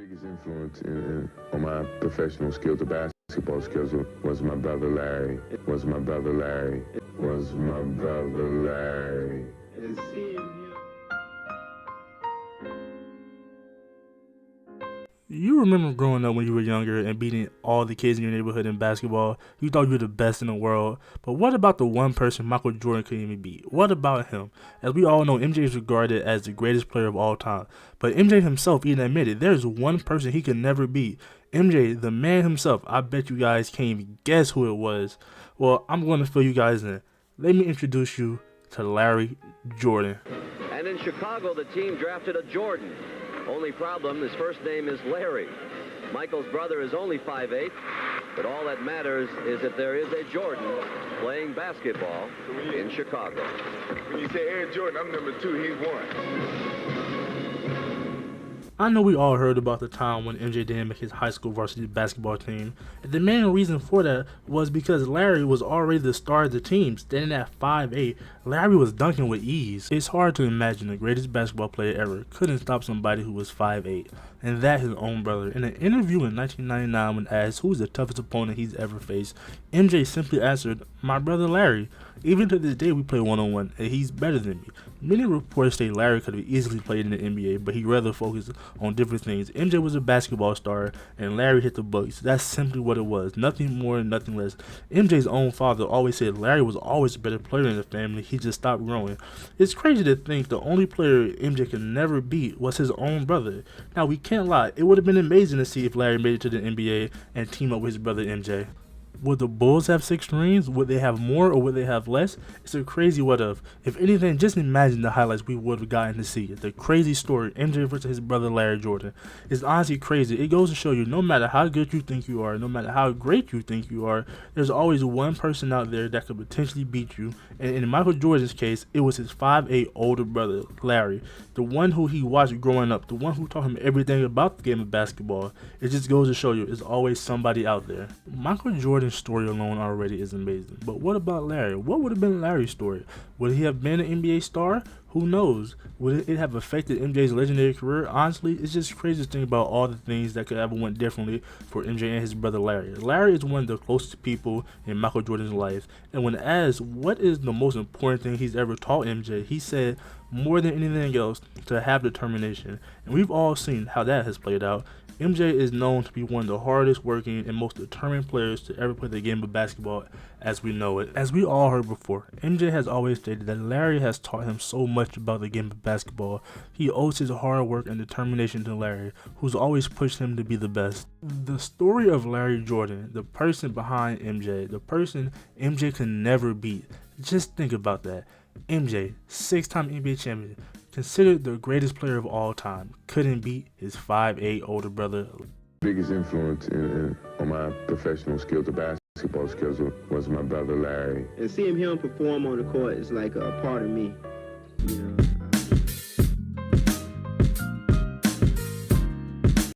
biggest influence on my professional skills, the basketball skills, was my brother Larry. Was my brother Larry. Was my brother Larry. You remember growing up when you were younger and beating all the kids in your neighborhood in basketball. You thought you were the best in the world. But what about the one person Michael Jordan couldn't even beat? What about him? As we all know, MJ is regarded as the greatest player of all time. But MJ himself even admitted there's one person he could never beat. MJ, the man himself. I bet you guys can't even guess who it was. Well, I'm going to fill you guys in. Let me introduce you to Larry Jordan. And in Chicago, the team drafted a Jordan. Only problem, his first name is Larry. Michael's brother is only 5'8", but all that matters is that there is a Jordan playing basketball in Chicago. When you say Air Jordan, I'm number 2, he's 1. I know we all heard about the time when MJ didn't make his high school varsity basketball team, and the main reason for that was because Larry was already the star of the team. Standing at 5'8", Larry was dunking with ease. It's hard to imagine the greatest basketball player ever couldn't stop somebody who was 5'8", and that his own brother. In an interview in 1999 when asked who's the toughest opponent he's ever faced, MJ simply answered, "My brother Larry. Even to this day we play one-on-one, and he's better than me." Many reports say Larry could have easily played in the NBA, but he rather focused on different things. MJ was a basketball star, and Larry hit the books. That's simply what it was. Nothing more and nothing less. MJ's own father always said Larry was always a better player in the family. He just stopped growing. It's crazy to think the only player MJ could never beat was his own brother. Now, we can't lie. It would have been amazing to see if Larry made it to the NBA and team up with his brother MJ. Would the Bulls have 6 rings? Would they have more or would they have less? It's a crazy what if. If anything, just imagine the highlights we would have gotten to see. The crazy story, MJ versus his brother Larry Jordan. It's honestly crazy. It goes to show you, no matter how good you think you are, no matter how great you think you are, there's always one person out there that could potentially beat you. And in Michael Jordan's case, it was his 5'8" older brother, Larry. The one who he watched growing up, the one who taught him everything about the game of basketball. It just goes to show you, there's always somebody out there. Michael Jordan's story alone already is amazing. But what about Larry? What would have been Larry's story? Would he have been an NBA star? Who knows? Would it have affected MJ's legendary career? Honestly, it's just crazy to think about all the things that could have went differently for MJ and his brother Larry. Larry is one of the closest people in Michael Jordan's life. And when asked what is the most important thing he's ever taught MJ, he said, more than anything else, to have determination. And we've all seen how that has played out. MJ is known to be one of the hardest working and most determined players to ever play the game of basketball as we know it. As we all heard before, MJ has always stated that Larry has taught him so much about the game of basketball. He owes his hard work and determination to Larry, who's always pushed him to be the best. The story of Larry Jordan, the person behind MJ, the person MJ can never beat. Just think about that. MJ, 6-time NBA champion, considered the greatest player of all time, couldn't beat his 5'8" older brother. Biggest influence on my professional skills, the basketball skills, was my brother Larry. And seeing him perform on the court is like a part of me, you know.